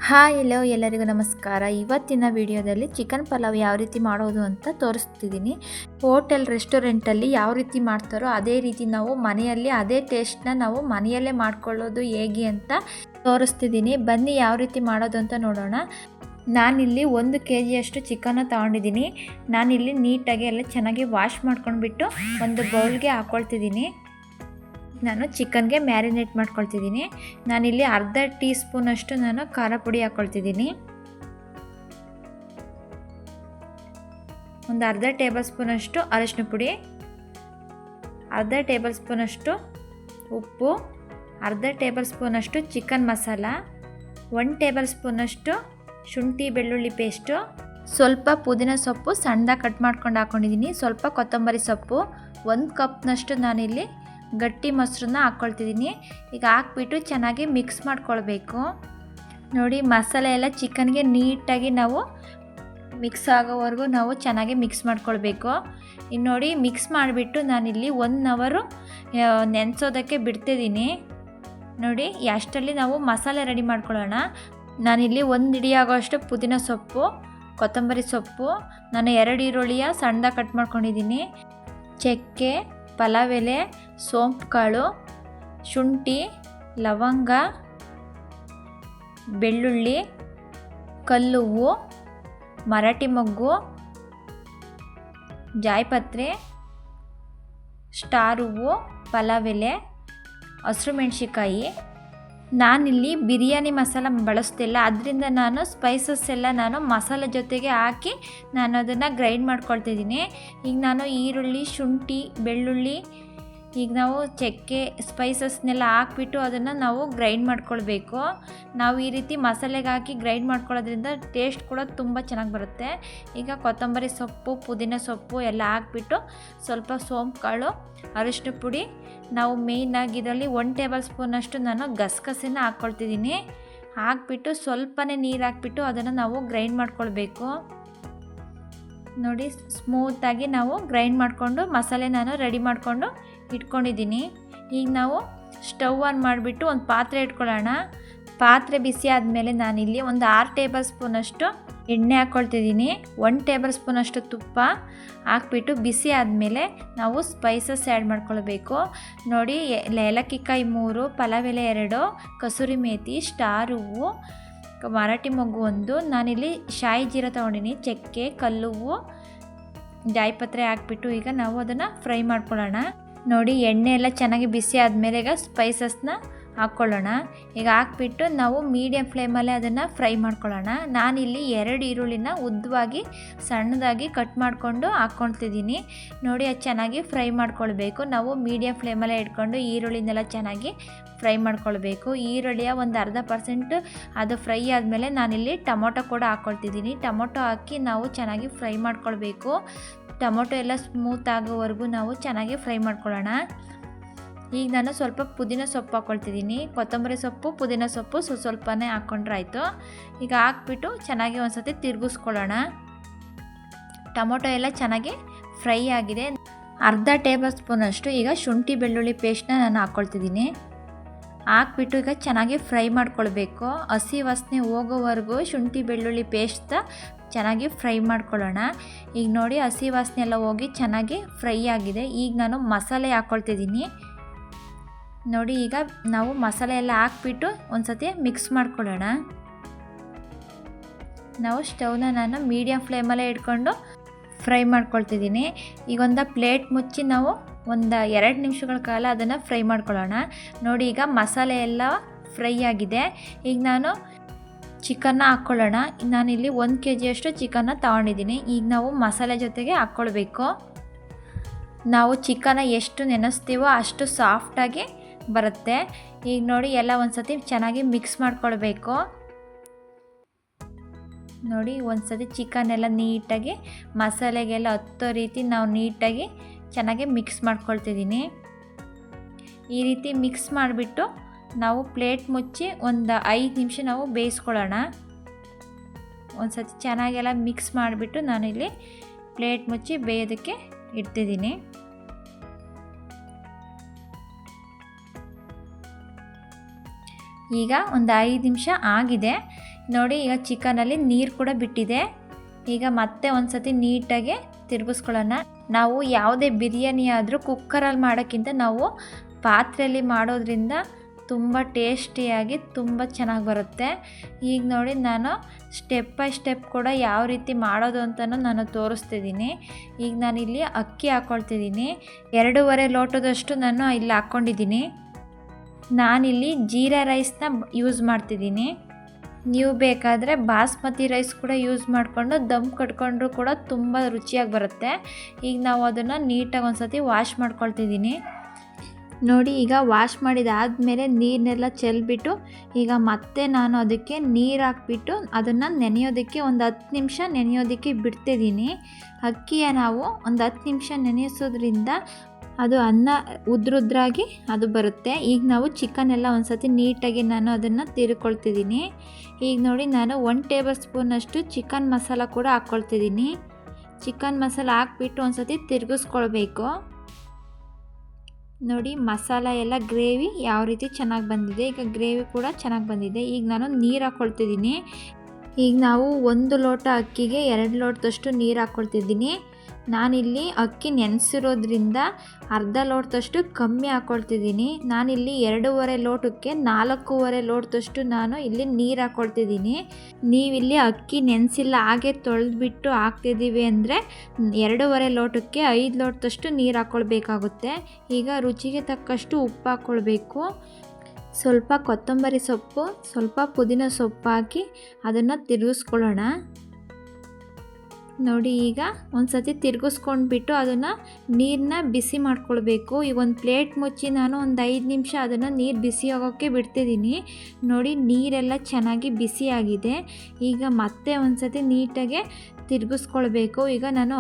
Hi ಎಲ್ಲೋ ಎಲ್ಲರಿಗೂ ನಮಸ್ಕಾರ. ಇವತ್ತಿನ ವಿಡಿಯೋದಲ್ಲಿ ಚಿಕನ್ ಪಲಾವ್ ಯಾವ ರೀತಿ ಮಾಡೋದು ಅಂತ ತೋರಿಸ್ತಿದ್ದೀನಿ. ಹೋಟೆಲ್ ರೆಸ್ಟೋರೆಂಟಲ್ಲಿ ಯಾವ ರೀತಿ ಮಾಡ್ತಾರೋ ಅದೇ ರೀತಿ ನಾವು ಮನೆಯಲ್ಲಿ ಅದೇ ಟೇಸ್ಟ್ನ ನಾವು ಮನೆಯಲ್ಲೇ ಮಾಡ್ಕೊಳ್ಳೋದು ಹೇಗೆ ಅಂತ ತೋರಿಸ್ತಿದ್ದೀನಿ. ಬನ್ನಿ ಯಾವ ರೀತಿ ಮಾಡೋದು ಅಂತ ನೋಡೋಣ. ನಾನಿಲ್ಲಿ 1 kg ಚಿಕನ್ನ ತೊಗೊಂಡಿದ್ದೀನಿ. ನಾನಿಲ್ಲಿ ನೀಟಾಗಿ ಎಲ್ಲ ಚೆನ್ನಾಗಿ ವಾಶ್ ಮಾಡ್ಕೊಂಡ್ಬಿಟ್ಟು ಒಂದು ಬೌಲ್ಗೆ ಹಾಕ್ಕೊಳ್ತಿದ್ದೀನಿ. ನಾನು ಚಿಕನ್ಗೆ ಮ್ಯಾರಿನೇಟ್ ಮಾಡ್ಕೊಳ್ತಿದ್ದೀನಿ. ನಾನಿಲ್ಲಿ ಅರ್ಧ ಟೀ ಸ್ಪೂನಷ್ಟು ನಾನು ಖಾರ ಪುಡಿ ಹಾಕ್ಕೊಳ್ತಿದ್ದೀನಿ. ಒಂದು ಅರ್ಧ ಟೇಬಲ್ ಸ್ಪೂನಷ್ಟು ಅರಿಶಿನ ಪುಡಿ, ಅರ್ಧ ಟೇಬಲ್ ಸ್ಪೂನಷ್ಟು ಉಪ್ಪು, ಅರ್ಧ ಟೇಬಲ್ ಸ್ಪೂನಷ್ಟು ಚಿಕನ್ ಮಸಾಲ, 1 ಟೇಬಲ್ ಸ್ಪೂನಷ್ಟು ಶುಂಠಿ ಬೆಳ್ಳುಳ್ಳಿ ಪೇಸ್ಟು, ಸ್ವಲ್ಪ ಪುದೀನ ಸೊಪ್ಪು ಸಣ್ಣದಾಗಿ ಕಟ್ ಮಾಡ್ಕೊಂಡು ಹಾಕ್ಕೊಂಡಿದ್ದೀನಿ, ಸ್ವಲ್ಪ ಕೊತ್ತಂಬರಿ ಸೊಪ್ಪು, 1 ಕಪ್ನಷ್ಟು ನಾನಿಲ್ಲಿ ಗಟ್ಟಿ ಮೊಸರನ್ನ ಹಾಕ್ಕೊಳ್ತಿದ್ದೀನಿ. ಈಗ ಹಾಕ್ಬಿಟ್ಟು ಚೆನ್ನಾಗಿ ಮಿಕ್ಸ್ ಮಾಡ್ಕೊಳ್ಬೇಕು. ನೋಡಿ, ಮಸಾಲೆ ಎಲ್ಲ ಚಿಕನ್ಗೆ ನೀಟಾಗಿ ನಾವು ಮಿಕ್ಸ್ ಆಗೋವರೆಗೂ ನಾವು ಚೆನ್ನಾಗಿ ಮಿಕ್ಸ್ ಮಾಡ್ಕೊಳ್ಬೇಕು. ಇನ್ನು ನೋಡಿ, ಮಿಕ್ಸ್ ಮಾಡಿಬಿಟ್ಟು ನಾನಿಲ್ಲಿ 1 ಅವರು ನೆನೆಸೋದಕ್ಕೆ ಬಿಡ್ತಿದ್ದೀನಿ. ನೋಡಿ, ಅಷ್ಟರಲ್ಲಿ ನಾವು ಮಸಾಲೆ ರೆಡಿ ಮಾಡ್ಕೊಳ್ಳೋಣ. ನಾನಿಲ್ಲಿ 1 ಹಿಡಿ ಆಗೋಷ್ಟು ಪುದೀನ ಸೊಪ್ಪು, ಕೊತ್ತಂಬರಿ ಸೊಪ್ಪು, ನಾನು 2 ಈರುಳ್ಳಿಯ ಸಣ್ಣದಾಗಿ ಕಟ್ ಮಾಡ್ಕೊಂಡಿದ್ದೀನಿ, ಚಕ್ಕೆ, ಪಲಾವ್ ಎಲೆ, ಸೋಂಪು ಕಾಳು, ಶುಂಠಿ, ಲವಂಗ, ಬೆಳ್ಳುಳ್ಳಿ, ಕಲ್ಲುವ್ವು, ಮರಾಠಿ ಮೊಗ್ಗು, ಜಾಯಿಪತ್ರೆ, ಸ್ಟಾರ್ ಹೂವು, ಪಲಾವ್ ಎಲೆ, ಹಸಿರು ಮೆಣಸಿಕಾಯಿ. ನಾನಿಲ್ಲಿ ಬಿರಿಯಾನಿ ಮಸಾಲ ಬಳಸ್ತಿಲ್ಲ, ಅದರಿಂದ ನಾನು ಸ್ಪೈಸಸ್ ಎಲ್ಲ ನಾನು ಮಸಾಲೆ ಜೊತೆಗೆ ಹಾಕಿ ನಾನು ಅದನ್ನು ಗ್ರೈಂಡ್ ಮಾಡ್ಕೊಳ್ತಿದ್ದೀನಿ. ಈಗ ನಾನು ಈರುಳ್ಳಿ, ಶುಂಠಿ, ಬೆಳ್ಳುಳ್ಳಿ, ಈಗ ನಾವು ಚಕ್ಕೆ ಸ್ಪೈಸಸ್ನೆಲ್ಲ ಹಾಕ್ಬಿಟ್ಟು ಅದನ್ನು ನಾವು ಗ್ರೈಂಡ್ ಮಾಡ್ಕೊಳ್ಬೇಕು. ನಾವು ಈ ರೀತಿ ಮಸಾಲೆಗೆ ಹಾಕಿ ಗ್ರೈಂಡ್ ಮಾಡ್ಕೊಳ್ಳೋದ್ರಿಂದ ಟೇಸ್ಟ್ ಕೂಡ ತುಂಬ ಚೆನ್ನಾಗಿ ಬರುತ್ತೆ. ಈಗ ಕೊತ್ತಂಬರಿ ಸೊಪ್ಪು, ಪುದೀನ ಸೊಪ್ಪು ಎಲ್ಲ ಹಾಕ್ಬಿಟ್ಟು ಸ್ವಲ್ಪ ಸೋಂಪು ಕಾಳು, ಅರಿಶಿನ ಪುಡಿ, ನಾವು ಮೇಯ್ನಾಗಿ ಇದರಲ್ಲಿ 1 ಟೇಬಲ್ ಸ್ಪೂನಷ್ಟು ನಾನು ಗಸಗಸೆನ ಹಾಕ್ಕೊಳ್ತಿದ್ದೀನಿ. ಹಾಕ್ಬಿಟ್ಟು ಸ್ವಲ್ಪನೇ ನೀರು ಹಾಕ್ಬಿಟ್ಟು ಅದನ್ನು ನಾವು ಗ್ರೈಂಡ್ ಮಾಡ್ಕೊಳ್ಬೇಕು. ನೋಡಿ, ಸ್ಮೂತಾಗಿ ನಾವು ಗ್ರೈಂಡ್ ಮಾಡಿಕೊಂಡು ಮಸಾಲೆ ನಾನು ರೆಡಿ ಮಾಡಿಕೊಂಡು ಇಟ್ಕೊಂಡಿದ್ದೀನಿ. ಈಗ ನಾವು ಸ್ಟವ್ ಆನ್ ಮಾಡಿಬಿಟ್ಟು ಒಂದು ಪಾತ್ರೆ ಇಟ್ಕೊಳ್ಳೋಣ. ಪಾತ್ರೆ ಬಿಸಿ ಆದಮೇಲೆ ನಾನಿಲ್ಲಿ ಒಂದು 6 ಟೇಬಲ್ ಸ್ಪೂನಷ್ಟು ಎಣ್ಣೆ ಹಾಕ್ಕೊಳ್ತಿದ್ದೀನಿ, 1 ಟೇಬಲ್ ಸ್ಪೂನಷ್ಟು ತುಪ್ಪ ಹಾಕ್ಬಿಟ್ಟು ಬಿಸಿ ಆದಮೇಲೆ ನಾವು ಸ್ಪೈಸಸ್ ಆ್ಯಡ್ ಮಾಡ್ಕೊಳ್ಬೇಕು. ನೋಡಿ, ಏಲಕ್ಕಿಕಾಯಿ 3, ಪಲಾವ್ ಎಲೆ 2, ಕಸೂರಿ ಮೇಥಿ, ಸ್ಟಾರ್ ಹೂವು, ಮರಾಠಿ ಮೊಗ್ಗು 1, ನಾನಿಲ್ಲಿ ಶಾಯಿ ಜೀರ ತೊಗೊಂಡಿನಿ, ಚಕ್ಕೆ, ಕಲ್ಲುವ್ವು, ಜಾಯಿಪತ್ರೆ ಹಾಕ್ಬಿಟ್ಟು ಈಗ ನಾವು ಅದನ್ನು ಫ್ರೈ ಮಾಡ್ಕೊಳ್ಳೋಣ. ನೋಡಿ, ಎಣ್ಣೆ ಎಲ್ಲ ಚೆನ್ನಾಗಿ ಬಿಸಿ ಆದಮೇಲೆ ಈಗ ಸ್ಪೈಸಸ್ನ ಹಾಕ್ಕೊಳ್ಳೋಣ. ಈಗ ಹಾಕ್ಬಿಟ್ಟು ನಾವು ಮೀಡಿಯಮ್ ಫ್ಲೇಮಲ್ಲೇ ಅದನ್ನು ಫ್ರೈ ಮಾಡ್ಕೊಳ್ಳೋಣ. ನಾನಿಲ್ಲಿ 2 ಈರುಳ್ಳಿನ ಉದ್ದವಾಗಿ ಸಣ್ಣದಾಗಿ ಕಟ್ ಮಾಡಿಕೊಂಡು ಹಾಕ್ಕೊಳ್ತಿದ್ದೀನಿ. ನೋಡಿ, ಅದು ಚೆನ್ನಾಗಿ ಫ್ರೈ ಮಾಡ್ಕೊಳ್ಬೇಕು. ನಾವು ಮೀಡಿಯಮ್ ಫ್ಲೇಮಲ್ಲೇ ಇಟ್ಕೊಂಡು ಈರುಳ್ಳಿನೆಲ್ಲ ಚೆನ್ನಾಗಿ ಫ್ರೈ ಮಾಡ್ಕೊಳ್ಬೇಕು. ಈರುಳ್ಳಿಯ ಒಂದು 1/2% ಅದು ಫ್ರೈ ಆದಮೇಲೆ ನಾನಿಲ್ಲಿ ಟೊಮೊಟೊ ಕೂಡ ಹಾಕ್ಕೊಳ್ತಿದ್ದೀನಿ. ಟೊಮೊಟೊ ಹಾಕಿ ನಾವು ಚೆನ್ನಾಗಿ ಫ್ರೈ ಮಾಡ್ಕೊಳ್ಬೇಕು. ಟೊಮೊಟೊ ಎಲ್ಲ ಸ್ಮೂತ್ ಆಗೋವರೆಗೂ ನಾವು ಚೆನ್ನಾಗಿ ಫ್ರೈ ಮಾಡ್ಕೊಳ್ಳೋಣ. ಈಗ ನಾನು ಸ್ವಲ್ಪ ಪುದೀನ ಸೊಪ್ಪು ಹಾಕ್ಕೊಳ್ತಿದ್ದೀನಿ, ಕೊತ್ತಂಬರಿ ಸೊಪ್ಪು, ಪುದೀನ ಸೊಪ್ಪು ಸ್ವಲ್ಪನೇ ಹಾಕ್ಕೊಂಡ್ರೆ ಆಯಿತು. ಈಗ ಹಾಕ್ಬಿಟ್ಟು ಚೆನ್ನಾಗಿ ಒಂದು ಸತಿ ತಿರುಗಿಸ್ಕೊಳ್ಳೋಣ. ಟೊಮೊಟೊ ಎಲ್ಲ ಚೆನ್ನಾಗಿ ಫ್ರೈ ಆಗಿದೆ. ಅರ್ಧ ಟೇಬಲ್ ಸ್ಪೂನಷ್ಟು ಈಗ ಶುಂಠಿ ಬೆಳ್ಳುಳ್ಳಿ ಪೇಸ್ಟ್ನ ನಾನು ಹಾಕ್ಕೊಳ್ತಿದ್ದೀನಿ. ಹಾಕ್ಬಿಟ್ಟು ಈಗ ಚೆನ್ನಾಗಿ ಫ್ರೈ ಮಾಡ್ಕೊಳ್ಬೇಕು. ಹಸಿ ವಾಸನೆ ಹೋಗೋವರೆಗೂ ಶುಂಠಿ ಬೆಳ್ಳುಳ್ಳಿ ಪೇಸ್ಟ್ ಚೆನ್ನಾಗಿ ಫ್ರೈ ಮಾಡ್ಕೊಳ್ಳೋಣ. ಈಗ ನೋಡಿ, ಹಸಿ ವಾಸನೆ ಎಲ್ಲ ಹೋಗಿ ಚೆನ್ನಾಗಿ ಫ್ರೈ ಆಗಿದೆ. ಈಗ ನಾನು ಮಸಾಲೆ ಹಾಕ್ಕೊಳ್ತಿದ್ದೀನಿ. ನೋಡಿ, ಈಗ ನಾವು ಮಸಾಲೆ ಎಲ್ಲ ಹಾಕ್ಬಿಟ್ಟು ಒಂದು ಸತಿ ಮಿಕ್ಸ್ ಮಾಡ್ಕೊಳ್ಳೋಣ. ನಾವು ಸ್ಟವ್ನ ನಾನು ಮೀಡಿಯಮ್ ಫ್ಲೇಮಲ್ಲೇ ಇಟ್ಕೊಂಡು ಫ್ರೈ ಮಾಡ್ಕೊಳ್ತಿದ್ದೀನಿ. ಈಗ ಒಂದು ಪ್ಲೇಟ್ ಮುಚ್ಚಿ ನಾವು ಒಂದು 2 ನಿಮಿಷಗಳ ಕಾಲ ಅದನ್ನು ಫ್ರೈ ಮಾಡ್ಕೊಳ್ಳೋಣ. ನೋಡಿ, ಈಗ ಮಸಾಲೆ ಎಲ್ಲ ಫ್ರೈ ಆಗಿದೆ. ಈಗ ನಾನು ಚಿಕನ್ನ ಹಾಕ್ಕೊಳ್ಳೋಣ. ನಾನಿಲ್ಲಿ 1 kg ಚಿಕನ್ನ ತೊಗೊಂಡಿದ್ದೀನಿ. ಈಗ ನಾವು ಮಸಾಲೆ ಜೊತೆಗೆ ಹಾಕ್ಕೊಳ್ಬೇಕು. ನಾವು ಚಿಕನ್ನ ಎಷ್ಟು ನೆನೆಸ್ತೀವೋ ಅಷ್ಟು ಸಾಫ್ಟಾಗಿ ಬರುತ್ತೆ. ಈಗ ನೋಡಿ, ಎಲ್ಲ ಒಂದು ಸತಿ ಚೆನ್ನಾಗಿ ಮಿಕ್ಸ್ ಮಾಡ್ಕೊಳ್ಬೇಕು. ನೋಡಿ, ಒಂದು ಸತಿ ಚಿಕನ್ ಎಲ್ಲ ನೀಟಾಗಿ ಮಸಾಲೆಗೆಲ್ಲ ಹತ್ತೋ ರೀತಿ ನಾವು ನೀಟಾಗಿ ಚೆನ್ನಾಗಿ ಮಿಕ್ಸ್ ಮಾಡ್ಕೊಳ್ತಿದ್ದೀನಿ. ಈ ರೀತಿ ಮಿಕ್ಸ್ ಮಾಡಿಬಿಟ್ಟು ನಾವು ಪ್ಲೇಟ್ ಮುಚ್ಚಿ ಒಂದು 5 ನಿಮಿಷ ನಾವು ಬೇಯಿಸ್ಕೊಳ್ಳೋಣ. ಒಂದು ಸತಿ ಚೆನ್ನಾಗೆಲ್ಲ ಮಿಕ್ಸ್ ಮಾಡಿಬಿಟ್ಟು ನಾನಿಲ್ಲಿ ಪ್ಲೇಟ್ ಮುಚ್ಚಿ ಬೇಯೋದಕ್ಕೆ ಇಡ್ತಿದ್ದೀನಿ. ಈಗ ಒಂದು 5 ನಿಮಿಷ ಆಗಿದೆ ನೋಡಿ. ಈಗ ಚಿಕನಲ್ಲಿ ನೀರು ಕೂಡ ಬಿಟ್ಟಿದೆ. ಈಗ ಮತ್ತೆ ಒಂದು ಸತಿ ನೀಟಾಗಿ ತಿರುಗಿಸ್ಕೊಳ್ಳೋಣ. ನಾವು ಯಾವುದೇ ಬಿರಿಯಾನಿ ಆದರೂ ಕುಕ್ಕರಲ್ಲಿ ಮಾಡೋಕ್ಕಿಂತ ನಾವು ಪಾತ್ರೆಯಲ್ಲಿ ಮಾಡೋದ್ರಿಂದ ತುಂಬ ಟೇಸ್ಟಿಯಾಗಿ ತುಂಬ ಚೆನ್ನಾಗಿ ಬರುತ್ತೆ. ಈಗ ನೋಡಿ ನಾನು ಸ್ಟೆಪ್ ಬೈ ಸ್ಟೆಪ್ ಕೂಡ ಯಾವ ರೀತಿ ಮಾಡೋದು ಅಂತಲೂ ನಾನು ತೋರಿಸ್ತಿದ್ದೀನಿ. ಈಗ ನಾನಿಲ್ಲಿ ಅಕ್ಕಿ ಹಾಕ್ಕೊಳ್ತಿದ್ದೀನಿ. 2.5 ಲೋಟದಷ್ಟು ನಾನು ಇಲ್ಲಿ ಹಾಕ್ಕೊಂಡಿದ್ದೀನಿ. ನಾನಿಲ್ಲಿ ಜೀರಾ ರೈಸ್ನ ಯೂಸ್ ಮಾಡ್ತಿದ್ದೀನಿ. ನೀವು ಬೇಕಾದರೆ ಬಾಸ್ಮತಿ ರೈಸ್ ಕೂಡ ಯೂಸ್ ಮಾಡಿಕೊಂಡು ದಮ್ ಕಟ್ಕೊಂಡ್ರೂ ಕೂಡ ತುಂಬ ರುಚಿಯಾಗಿ ಬರುತ್ತೆ. ಈಗ ನಾವು ಅದನ್ನು ನೀಟಾಗಿ ಒಂದು ಸತಿ ವಾಶ್ ಮಾಡ್ಕೊಳ್ತಿದ್ದೀನಿ. ನೋಡಿ ಈಗ ವಾಶ್ ಮಾಡಿದಾದಮೇಲೆ ನೀರನ್ನೆಲ್ಲ ಚೆಲ್ಬಿಟ್ಟು ಈಗ ಮತ್ತೆ ನಾನು ಅದಕ್ಕೆ ನೀರು ಹಾಕ್ಬಿಟ್ಟು ಅದನ್ನು ನೆನೆಯೋದಕ್ಕೆ ಒಂದು 10 ನಿಮಿಷ ನೆನೆಯೋದಕ್ಕೆ ಬಿಡ್ತಿದ್ದೀನಿ. ಅಕ್ಕಿಯ ನಾವು ಒಂದು 10 ನಿಮಿಷ ನೆನೆಸೋದ್ರಿಂದ ಅದು ಅನ್ನ ಉದ್ರುದ್ರಾಗಿ ಅದು ಬರುತ್ತೆ. ಈಗ ನಾವು ಚಿಕನ್ ಎಲ್ಲ ಒಂದು ಸತಿ ನೀಟಾಗಿ ನಾನು ಅದನ್ನು ತಿರ್ಕೊಳ್ತಿದ್ದೀನಿ. ಈಗ ನೋಡಿ ನಾನು 1 ಟೇಬಲ್ ಸ್ಪೂನಷ್ಟು ಚಿಕನ್ ಮಸಾಲ ಕೂಡ ಹಾಕ್ಕೊಳ್ತಿದ್ದೀನಿ. ಚಿಕನ್ ಮಸಾಲ ಹಾಕ್ಬಿಟ್ಟು ಒಂದು ಸತಿ ತಿರುಗಿಸ್ಕೊಳ್ಬೇಕು. ನೋಡಿ ಮಸಾಲ ಎಲ್ಲ ಗ್ರೇವಿ ಯಾವ ರೀತಿ ಚೆನ್ನಾಗಿ ಬಂದಿದೆ. ಈಗ ಗ್ರೇವಿ ಕೂಡ ಚೆನ್ನಾಗಿ ಬಂದಿದೆ. ಈಗ ನಾನು ನೀರು ಹಾಕ್ಕೊಳ್ತಿದ್ದೀನಿ. ಈಗ ನಾವು 1 ಲೋಟ ಅಕ್ಕಿಗೆ 2 ಲೋಟದಷ್ಟು ನೀರು ಹಾಕ್ಕೊಳ್ತಿದ್ದೀನಿ. ನಾನಿಲ್ಲಿ ಅಕ್ಕಿ ನೆನೆಸಿರೋದ್ರಿಂದ ಅರ್ಧ ಲೋಟದಷ್ಟು ಕಮ್ಮಿ ಹಾಕ್ಕೊಳ್ತಿದ್ದೀನಿ. ನಾನಿಲ್ಲಿ 2.5 ಲೋಟಕ್ಕೆ 4.5 ಲೋಟದಷ್ಟು ನಾನು ಇಲ್ಲಿ ನೀರು ಹಾಕ್ಕೊಳ್ತಿದ್ದೀನಿ. ನೀವಿಲ್ಲಿ ಅಕ್ಕಿ ನೆನೆಸಿಲ್ಲ ಹಾಗೆ ತೊಳೆದ್ಬಿಟ್ಟು ಹಾಕ್ತಿದ್ದೀವಿ ಅಂದರೆ 2.5 ಲೋಟಕ್ಕೆ 5 ಲೋಟದಷ್ಟು ನೀರು ಹಾಕ್ಕೊಳ್ಬೇಕಾಗುತ್ತೆ. ಈಗ ರುಚಿಗೆ ತಕ್ಕಷ್ಟು ಉಪ್ಪು ಹಾಕ್ಕೊಳ್ಬೇಕು. ಸ್ವಲ್ಪ ಕೊತ್ತಂಬರಿ ಸೊಪ್ಪು, ಸ್ವಲ್ಪ ಪುದೀನ ಸೊಪ್ಪು ಹಾಕಿ ಅದನ್ನು ತಿರುಗಿಸ್ಕೊಳ್ಳೋಣ. ನೋಡಿ ಈಗ ಒಂದು ಸತಿ ತಿರುಗಿಸ್ಕೊಂಡ್ಬಿಟ್ಟು ಅದನ್ನು ನೀರನ್ನ ಬಿಸಿ ಮಾಡ್ಕೊಳ್ಬೇಕು. ಈಗ ಒಂದು ಪ್ಲೇಟ್ ಮುಚ್ಚಿ ನಾನು ಒಂದು 5 ನಿಮಿಷ ಅದನ್ನು ನೀರು ಬಿಸಿ ಆಗೋಕ್ಕೆ ಬಿಡ್ತಿದ್ದೀನಿ. ನೋಡಿ ನೀರೆಲ್ಲ ಚೆನ್ನಾಗಿ ಬಿಸಿಯಾಗಿದೆ. ಈಗ ಮತ್ತೆ ಒಂದು ಸತಿ ನೀಟಾಗಿ ತಿರುಗಿಸ್ಕೊಳ್ಬೇಕು. ಈಗ ನಾನು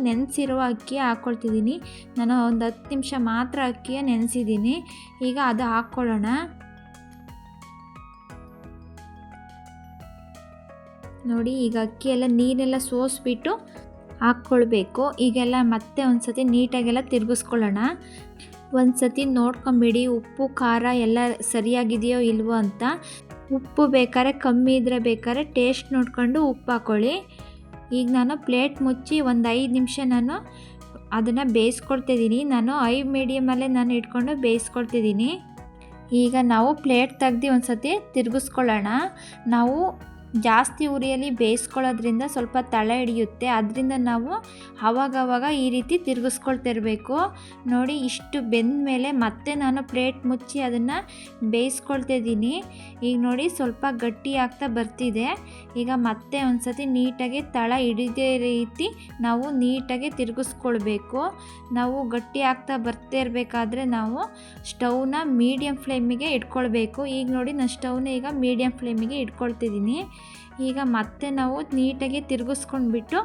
ನೆನೆಸಿರುವ ಅಕ್ಕಿಯ ಹಾಕ್ಕೊಳ್ತಿದ್ದೀನಿ. ನಾನು ಒಂದು 10 ನಿಮಿಷ ಮಾತ್ರ ಅಕ್ಕಿಯ ನೆನೆಸಿದ್ದೀನಿ. ಈಗ ಅದು ಹಾಕ್ಕೊಳ್ಳೋಣ. ನೋಡಿ ಈಗ ಅಕ್ಕಿ ಎಲ್ಲ ನೀರೆಲ್ಲ ಸೋಸಿಬಿಟ್ಟು ಹಾಕ್ಕೊಳ್ಬೇಕು. ಈಗೆಲ್ಲ ಮತ್ತೆ ಒಂದು ಸತಿ ನೀಟಾಗೆಲ್ಲ ತಿರುಗಿಸ್ಕೊಳ್ಳೋಣ. ಒಂದು ಸತಿ ನೋಡ್ಕೊಂಬಿಡಿ ಉಪ್ಪು ಖಾರ ಎಲ್ಲ ಸರಿಯಾಗಿದೆಯೋ ಇಲ್ವೋ ಅಂತ. ಉಪ್ಪು ಬೇಕಾದ್ರೆ ಕಮ್ಮಿ ಇದ್ದರೆ ಬೇಕಾದ್ರೆ ಟೇಸ್ಟ್ ನೋಡ್ಕೊಂಡು ಉಪ್ಪು ಹಾಕ್ಕೊಳ್ಳಿ. ಈಗ ನಾನು ಪ್ಲೇಟ್ ಮುಚ್ಚಿ ಒಂದು 5 ನಿಮಿಷ ನಾನು ಅದನ್ನು ಬೇಯಿಸ್ಕೊಳ್ತಿದ್ದೀನಿ. ನಾನು ಮೀಡಿಯಮಲ್ಲೇ ನಾನು ಇಟ್ಕೊಂಡು ಬೇಯಿಸ್ಕೊಳ್ತಿದ್ದೀನಿ. ಈಗ ನಾವು ಪ್ಲೇಟ್ ತೆಗ್ದು ಒಂದು ಸತಿ ತಿರುಗಿಸ್ಕೊಳ್ಳೋಣ. ನಾವು ಜಾಸ್ತಿ ಉರಿಯಲ್ಲಿ ಬೇಯಿಸ್ಕೊಳ್ಳೋದ್ರಿಂದ ಸ್ವಲ್ಪ ತಳ ಹಿಡಿಯುತ್ತೆ. ಅದರಿಂದ ನಾವು ಆವಾಗವಾಗ ಈ ರೀತಿ ತಿರುಗಿಸ್ಕೊಳ್ತಿರ್ಬೇಕು. ನೋಡಿ ಇಷ್ಟು ಬೆಂದ ಮೇಲೆ ಮತ್ತೆ ನಾನು ಪ್ಲೇಟ್ ಮುಚ್ಚಿ ಅದನ್ನು ಬೇಯಿಸ್ಕೊಳ್ತಿದ್ದೀನಿ. ಈಗ ನೋಡಿ ಸ್ವಲ್ಪ ಗಟ್ಟಿ ಆಗ್ತಾ ಬರ್ತಿದೆ. ಈಗ ಮತ್ತೆ ಒಂದು ಸತಿ ನೀಟಾಗಿ ತಳ ಹಿಡಿದೇ ರೀತಿ ನಾವು ನೀಟಾಗಿ ತಿರುಗಿಸ್ಕೊಳ್ಬೇಕು. ನಾವು ಗಟ್ಟಿ ಆಗ್ತಾ ಬರ್ತಾ ಇರಬೇಕಾದ್ರೆ ನಾವು ಸ್ಟವ್ನ ಮೀಡಿಯಮ್ ಫ್ಲೇಮಿಗೆ ಇಟ್ಕೊಳ್ಬೇಕು. ಈಗ ನೋಡಿ ನಾನು ಸ್ಟವ್ನ ಈಗ ಮೀಡಿಯಮ್ ಫ್ಲೇಮಿಗೆ ಇಟ್ಕೊಳ್ತಿದ್ದೀನಿ. ಈಗ ಮತ್ತೆ ನಾವು ನೀಟಾಗಿ ತಿರುಗಿಸ್ಕೊಂಡ್ಬಿಟ್ಟು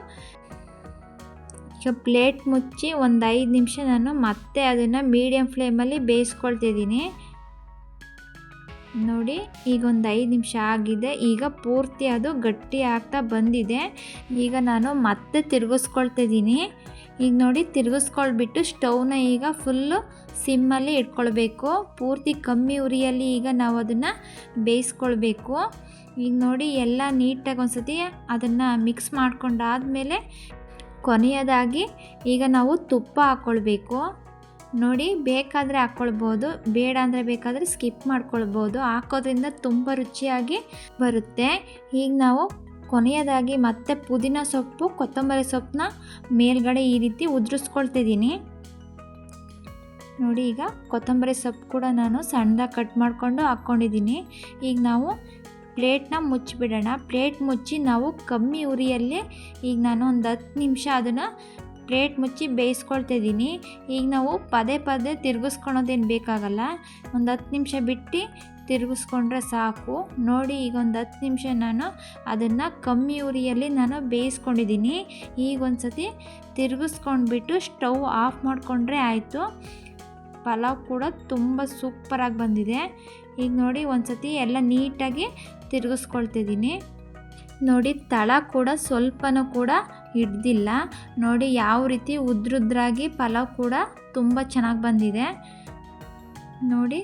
ಈಗ ಪ್ಲೇಟ್ ಮುಚ್ಚಿ ಒಂದು 5 ನಿಮಿಷ ನಾನು ಮತ್ತೆ ಅದನ್ನು ಮೀಡಿಯಮ್ ಫ್ಲೇಮಲ್ಲಿ ಬೇಯಿಸ್ಕೊಳ್ತಿದ್ದೀನಿ. ನೋಡಿ ಈಗ ಒಂದು 5 ನಿಮಿಷ ಆಗಿದೆ. ಈಗ ಪೂರ್ತಿ ಅದು ಗಟ್ಟಿ ಆಗ್ತಾ ಬಂದಿದೆ. ಈಗ ನಾನು ಮತ್ತೆ ತಿರುಗಿಸ್ಕೊಳ್ತಿದ್ದೀನಿ. ಈಗ ನೋಡಿ ತಿರುಗಿಸ್ಕೊಳ್ಬಿಟ್ಟು ಸ್ಟವ್ನ ಈಗ ಫುಲ್ಲು ಸಿಮ್ಮಲ್ಲಿ ಇಟ್ಕೊಳ್ಬೇಕು. ಪೂರ್ತಿ ಕಮ್ಮಿ ಉರಿಯಲ್ಲಿ ಈಗ ನಾವು ಅದನ್ನು ಬೇಯಿಸ್ಕೊಳ್ಬೇಕು. ಈಗ ನೋಡಿ ಎಲ್ಲ ನೀಟಾಗಿ ಒಂದು ಸತಿ ಅದನ್ನು ಮಿಕ್ಸ್ ಮಾಡ್ಕೊಂಡಾದಮೇಲೆ ಕೊನೆಯದಾಗಿ ಈಗ ನಾವು ತುಪ್ಪ ಹಾಕ್ಕೊಳ್ಬೇಕು. ನೋಡಿ ಬೇಕಾದರೆ ಹಾಕ್ಕೊಳ್ಬೋದು, ಬೇಡ ಅಂದರೆ ಬೇಕಾದರೆ ಸ್ಕಿಪ್ ಮಾಡ್ಕೊಳ್ಬೋದು. ಹಾಕೋದ್ರಿಂದ ತುಂಬ ರುಚಿಯಾಗಿ ಬರುತ್ತೆ. ಈಗ ನಾವು ಕೊನೆಯದಾಗಿ ಮತ್ತೆ ಪುದೀನ ಸೊಪ್ಪು, ಕೊತ್ತಂಬರಿ ಸೊಪ್ಪನ್ನ ಮೇಲ್ಗಡೆ ಈ ರೀತಿ ಉದುರಿಸ್ಕೊಳ್ತಿದ್ದೀನಿ. ನೋಡಿ ಈಗ ಕೊತ್ತಂಬರಿ ಸೊಪ್ಪು ಕೂಡ ನಾನು ಸಣ್ಣದಾಗಿ ಕಟ್ ಮಾಡಿಕೊಂಡು ಹಾಕ್ಕೊಂಡಿದ್ದೀನಿ. ಈಗ ನಾವು ಪ್ಲೇಟ್ನ ಮುಚ್ಚಿಬಿಡೋಣ. ಪ್ಲೇಟ್ ಮುಚ್ಚಿ ನಾವು ಕಮ್ಮಿ ಉರಿಯಲ್ಲಿ ಈಗ ನಾನು ಒಂದು 10 ನಿಮಿಷ ಅದನ್ನು ಪ್ಲೇಟ್ ಮುಚ್ಚಿ ಬೇಯಿಸ್ಕೊಳ್ತಿದ್ದೀನಿ. ಈಗ ನಾವು ಪದೇ ಪದೇ ತಿರುಗಿಸ್ಕೊಳೋದೇನು ಬೇಕಾಗಲ್ಲ. ಒಂದು 10 ನಿಮಿಷ ಬಿಟ್ಟು ತಿರುಗಿಸ್ಕೊಂಡ್ರೆ ಸಾಕು. ನೋಡಿ ಈಗ ಒಂದು 10 ನಿಮಿಷ ನಾನು ಅದನ್ನು ಕಮ್ಮಿ ಉರಿಯಲ್ಲಿ ನಾನು ಬೇಯಿಸ್ಕೊಂಡಿದ್ದೀನಿ. ಈಗ ಒಂದು ಸತಿ ತಿರುಗಿಸ್ಕೊಂಡ್ಬಿಟ್ಟು ಸ್ಟವ್ ಆಫ್ ಮಾಡಿಕೊಂಡ್ರೆ ಆಯಿತು. ಪಲಾವ್ ಕೂಡ ತುಂಬ ಸೂಪರಾಗಿ ಬಂದಿದೆ. ಈಗ ನೋಡಿ ಒಂದು ಸತಿ ಎಲ್ಲ ನೀಟಾಗಿ ತಿರುಗಿಸ್ಕೊಳ್ತಿದ್ದೀನಿ. ನೋಡಿ ತಳ ಕೂಡ ಸ್ವಲ್ಪನೂ ಕೂಡ ಹಿಡ್ದಿಲ್ಲ. ನೋಡಿ ಯಾವ ರೀತಿ ಉದ್ರುದ್ರಾಗಿ ಪಲಾವ್ ಕೂಡ ತುಂಬ ಚೆನ್ನಾಗಿ ಬಂದಿದೆ. ನೋಡಿ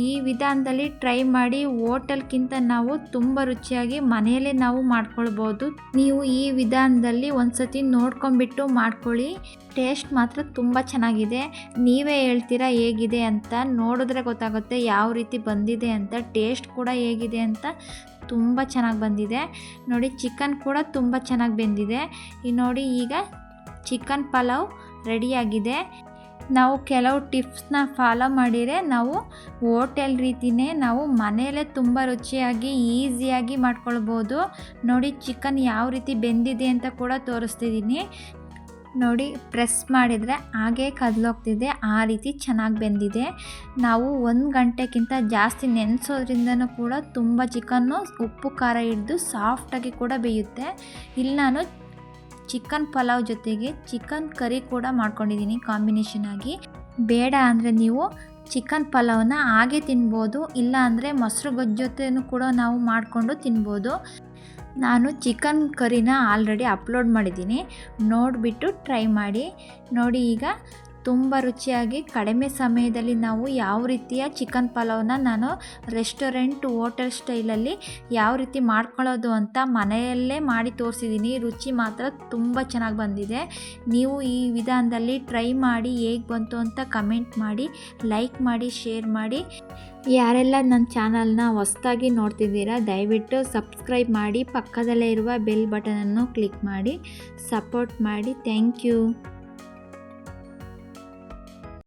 ಈ ವಿಧಾನದಲ್ಲಿ ಟ್ರೈ ಮಾಡಿ. ಹೋಟೆಲ್ಗಿಂತ ನಾವು ತುಂಬ ರುಚಿಯಾಗಿ ಮನೆಯಲ್ಲೇ ನಾವು ಮಾಡ್ಕೊಳ್ಬೋದು. ನೀವು ಈ ವಿಧಾನದಲ್ಲಿ ಒಂದ್ಸತಿ ನೋಡ್ಕೊಂಬಿಟ್ಟು ಮಾಡ್ಕೊಳ್ಳಿ. ಟೇಸ್ಟ್ ಮಾತ್ರ ತುಂಬ ಚೆನ್ನಾಗಿದೆ. ನೀವೇ ಹೇಳ್ತೀರಾ ಹೇಗಿದೆ ಅಂತ. ನೋಡಿದ್ರೆ ಗೊತ್ತಾಗುತ್ತೆ ಯಾವ ರೀತಿ ಬಂದಿದೆ ಅಂತ. ಟೇಸ್ಟ್ ಕೂಡ ಹೇಗಿದೆ ಅಂತ. ತುಂಬ ಚೆನ್ನಾಗಿ ಬಂದಿದೆ ನೋಡಿ. ಚಿಕನ್ ಕೂಡ ತುಂಬ ಚೆನ್ನಾಗಿ ಬೆಂದಿದೆ. ನೋಡಿ ಈಗ ಚಿಕನ್ ಪಲಾವ್ ರೆಡಿಯಾಗಿದೆ. ನಾವು ಕೆಲವು ಟಿಪ್ಸ್ನ ಫಾಲೋ ಮಾಡಿದರೆ ನಾವು ಹೋಟೆಲ್ ರೀತಿಯೇ ನಾವು ಮನೆಯಲ್ಲೇ ತುಂಬ ರುಚಿಯಾಗಿ ಈಸಿಯಾಗಿ ಮಾಡ್ಕೊಳ್ಬೋದು. ನೋಡಿ ಚಿಕನ್ ಯಾವ ರೀತಿ ಬೆಂದಿದೆ ಅಂತ ಕೂಡ ತೋರಿಸ್ತಿದ್ದೀನಿ. ನೋಡಿ ಪ್ರೆಸ್ ಮಾಡಿದರೆ ಹಾಗೇ ಕದಲೋಗ್ತಿದೆ, ಆ ರೀತಿ ಚೆನ್ನಾಗಿ ಬೆಂದಿದೆ. ನಾವು 1 ಗಂಟೆಗಿಂತ ಜಾಸ್ತಿ ನೆನೆಸೋದ್ರಿಂದನೂ ಕೂಡ ತುಂಬ ಚಿಕನ್ನು ಉಪ್ಪು ಖಾರ ಹಿಡಿದು ಸಾಫ್ಟಾಗಿ ಕೂಡ ಬೇಯುತ್ತೆ. ಇಲ್ಲಿ ನಾನು ಚಿಕನ್ ಪಲಾವ್ ಜೊತೆಗೆ ಚಿಕನ್ ಕರಿ ಕೂಡ ಮಾಡ್ಕೊಂಡಿದ್ದೀನಿ ಕಾಂಬಿನೇಷನ್ ಆಗಿ. ಬೇಡ ಅಂದರೆ ನೀವು ಚಿಕನ್ ಪಲಾವ್ನ ಹಾಗೆ ತಿನ್ಬೋದು, ಇಲ್ಲ ಅಂದರೆ ಮೊಸರು ಗೊಜ್ಜು ಜೊತೆನೂ ಕೂಡ ನಾವು ಮಾಡಿಕೊಂಡು ತಿನ್ಬೋದು. ನಾನು ಚಿಕನ್ ಕರಿನ ಆಲ್ರೆಡಿ ಅಪ್ಲೋಡ್ ಮಾಡಿದ್ದೀನಿ, ನೋಡಿಬಿಟ್ಟು ಟ್ರೈ ಮಾಡಿ. ನೋಡಿ ಈಗ ತುಂಬ ರುಚಿಯಾಗಿ ಕಡಿಮೆ ಸಮಯದಲ್ಲಿ ನಾವು ಯಾವ ರೀತಿಯ ಚಿಕನ್ ಪಲಾವ್ನ ನಾನು ರೆಸ್ಟೋರೆಂಟ್ ಹೋಟೆಲ್ ಸ್ಟೈಲಲ್ಲಿ ಯಾವ ರೀತಿ ಮಾಡ್ಕೊಳ್ಳೋದು ಅಂತ ಮನೆಯಲ್ಲೇ ಮಾಡಿ ತೋರಿಸಿದ್ದೀನಿ. ರುಚಿ ಮಾತ್ರ ತುಂಬ ಚೆನ್ನಾಗಿ ಬಂದಿದೆ. ನೀವು ಈ ವಿಧಾನದಲ್ಲಿ ಟ್ರೈ ಮಾಡಿ ಹೇಗೆ ಬಂತು ಅಂತ ಕಮೆಂಟ್ ಮಾಡಿ, ಲೈಕ್ ಮಾಡಿ, ಶೇರ್ ಮಾಡಿ. ಯಾರೆಲ್ಲ ನನ್ನ ಚಾನಲ್ನ ಹೊಸದಾಗಿ ನೋಡ್ತಿದ್ದೀರಾ ದಯವಿಟ್ಟು ಸಬ್ಸ್ಕ್ರೈಬ್ ಮಾಡಿ, ಪಕ್ಕದಲ್ಲೇ ಇರುವ ಬೆಲ್ ಬಟನನ್ನು ಕ್ಲಿಕ್ ಮಾಡಿ ಸಪೋರ್ಟ್ ಮಾಡಿ. Thank you.